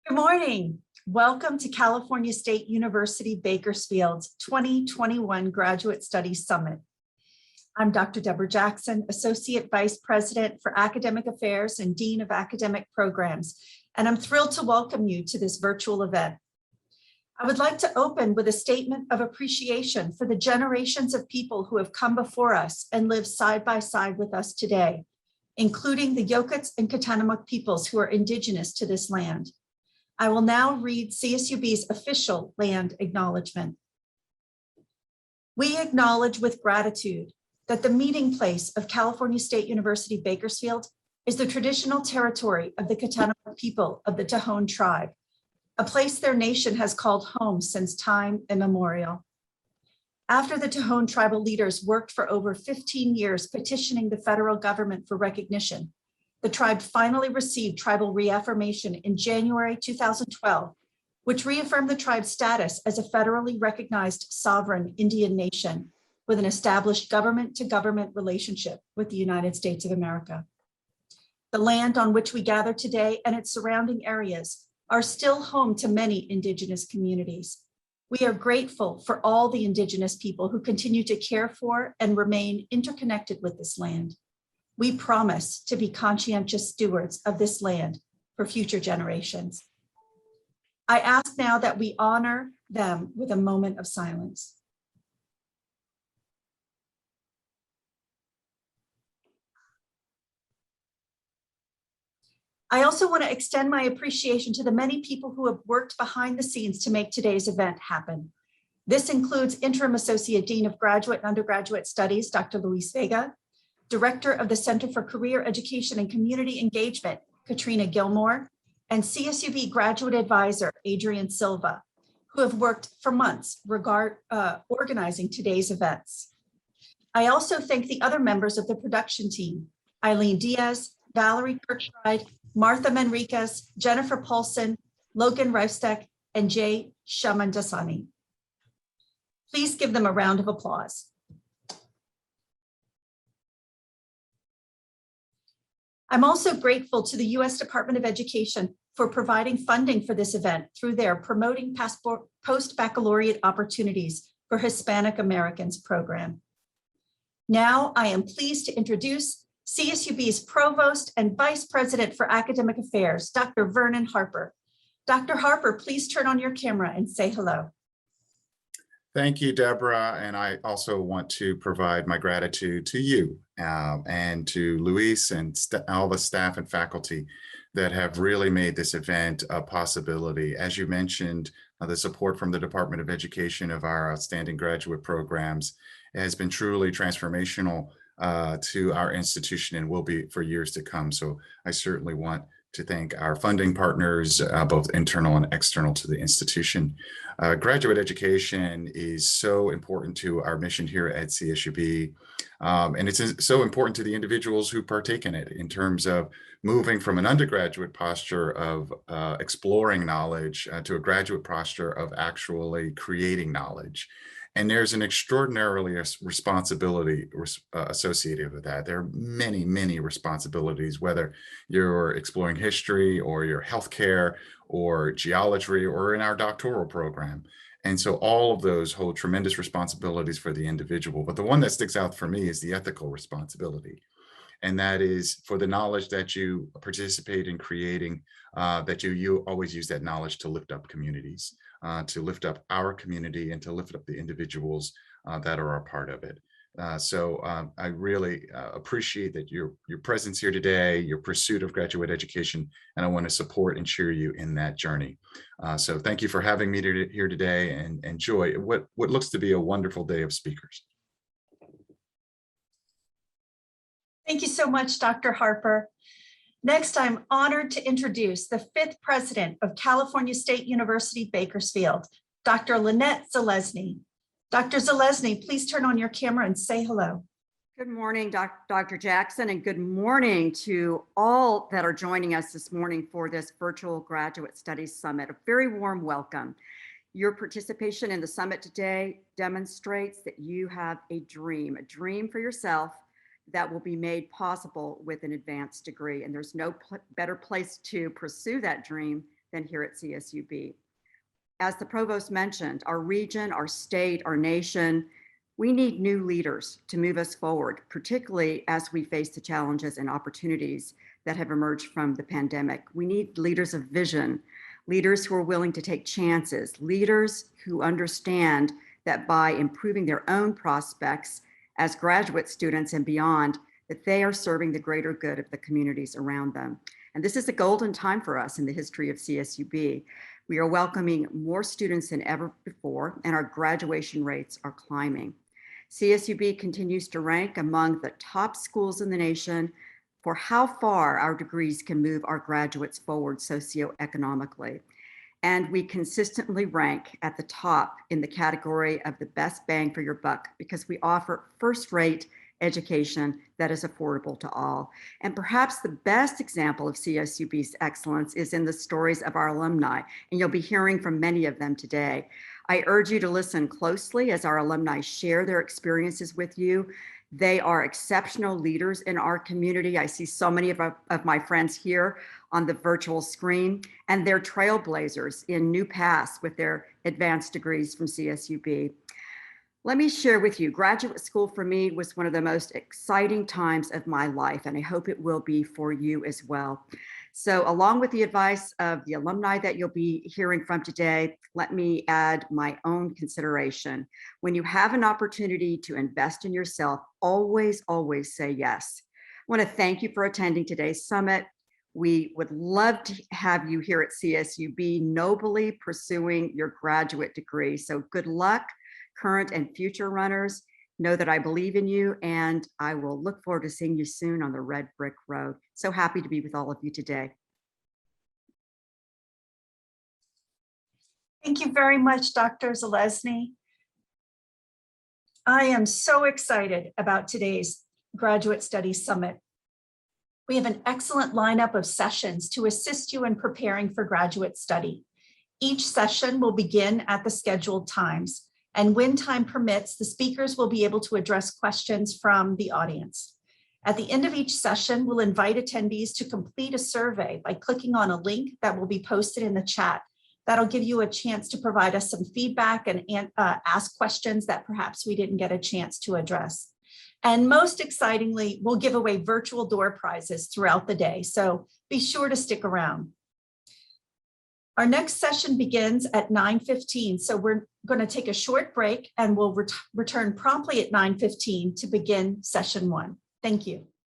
Good morning. Welcome to California State University Bakersfield's 2021 Graduate Studies Summit. I'm Dr. Debra Jackson, Associate Vice President for Academic Affairs and Dean of Academic Programs, and I'm thrilled to welcome you to this virtual event. I would like to open with a statement of appreciation for the generations of people who have come before us and live side by side with us today, including the Yokuts and Katanamak peoples who are indigenous to this land. I will now read CSUB's official land acknowledgement. We acknowledge with gratitude that the meeting place of California State University Bakersfield is the traditional territory of the Katanamak people of the Tohono tribe, a place their nation has called home since time immemorial. After the Tohono tribal leaders worked for over 15 years petitioning the federal government for recognition, the tribe finally received tribal reaffirmation in January 2012, which reaffirmed the tribe's status as a federally recognized sovereign Indian nation with an established government-to-government relationship with the United States of America. The land on which we gather today and its surrounding areas are still home to many indigenous communities. We are grateful for all the indigenous people who continue to care for and remain interconnected with this land. We promise to be conscientious stewards of this land for future generations. I ask now that we honor them with a moment of silence. I also want to extend my appreciation to the many people who have worked behind the scenes to make today's event happen. This includes Interim Associate Dean of Graduate and Undergraduate Studies, Dr. Luis Vega, Director of the Center for Career Education and Community Engagement, Katrina Gilmore, and CSUB Graduate Advisor, Adrian Silva, who have worked for months organizing today's events. I also thank the other members of the production team, Eileen Diaz, Valerie Kirkbride, Martha Manriquez, Jennifer Paulson, Logan Reifsteck, and Jay Shamandasani. Please give them a round of applause. I'm also grateful to the U.S. Department of Education for providing funding for this event through their Promoting Postbaccalaureate Opportunities for Hispanic Americans Program. Now I am pleased to introduce CSUB's Provost and Vice President for Academic Affairs, Dr. Vernon Harper. Dr. Harper, please turn on your camera and say hello. Thank you, Deborah. And I also want to provide my gratitude to you and to Luis and all the staff and faculty that have really made this event a possibility. As you mentioned, the support from the Department of Education of our outstanding graduate programs has been truly transformational to our institution and will be for years to come. So I certainly want to thank our funding partners, both internal and external to the institution. Graduate education is so important to our mission here at CSUB, and it's so important to the individuals who partake in it in terms of moving from an undergraduate posture of exploring knowledge to a graduate posture of actually creating knowledge. And there's an extraordinarily responsibility associated with that. There are many, many responsibilities, whether you're exploring history or your healthcare or geology or in our doctoral program. And so all of those hold tremendous responsibilities for the individual. But the one that sticks out for me is the ethical responsibility. And that is for the knowledge that you participate in creating, that you always use that knowledge to lift up communities, to lift up our community and to lift up the individuals that are a part of it. So I really appreciate that your presence here today, your pursuit of graduate education, and I want to support and cheer you in that journey. So thank you for having me here today and enjoy what looks to be a wonderful day of speakers. Thank you so much, Dr. Harper. Next, I'm honored to introduce the 5th President of California State University Bakersfield, Dr. Lynnette Zelezny. Dr. Zelezny, please turn on your camera and say hello. Good morning, Dr. Jackson, and good morning to all that are joining us this morning for this virtual Graduate Studies Summit. A very warm welcome. Your participation in the summit today demonstrates that you have a dream for yourself that will be made possible with an advanced degree. And there's no better place to pursue that dream than here at CSUB. As the Provost mentioned, our region, our state, our nation, we need new leaders to move us forward, particularly as we face the challenges and opportunities that have emerged from the pandemic. We need leaders of vision, leaders who are willing to take chances, leaders who understand that by improving their own prospects as graduate students and beyond, that they are serving the greater good of the communities around them. And this is a golden time for us in the history of CSUB. We are welcoming more students than ever before, and our graduation rates are climbing. CSUB continues to rank among the top schools in the nation for how far our degrees can move our graduates forward socioeconomically. And we consistently rank at the top in the category of the best bang for your buck because we offer first-rate education that is affordable to all. And perhaps the best example of CSUB's excellence is in the stories of our alumni, and you'll be hearing from many of them today. I urge you to listen closely as our alumni share their experiences with you. They are exceptional leaders in our community. I see so many of my friends here on the virtual screen, and they're trailblazers in new paths with their advanced degrees from CSUB. Let me share with you, graduate school for me was one of the most exciting times of my life, and I hope it will be for you as well. So along with the advice of the alumni that you'll be hearing from today, let me add my own consideration. When you have an opportunity to invest in yourself, always, always say yes. I want to thank you for attending today's summit. We would love to have you here at CSUB nobly pursuing your graduate degree. So good luck, current and future runners. Know that I believe in you, and I will look forward to seeing you soon on the red brick road. So happy to be with all of you today. Thank you very much, Dr. Zelezny. I am so excited about today's Graduate Studies Summit. We have an excellent lineup of sessions to assist you in preparing for graduate study. Each session will begin at the scheduled times, and when time permits, the speakers will be able to address questions from the audience. At the end of each session, we'll invite attendees to complete a survey by clicking on a link that will be posted in the chat. That'll give you a chance to provide us some feedback and ask questions that perhaps we didn't get a chance to address. And most excitingly, we'll give away virtual door prizes throughout the day, so be sure to stick around. Our next session begins at 9:15, so we're going to take a short break and we'll return promptly at 9:15 to begin session 1. Thank you.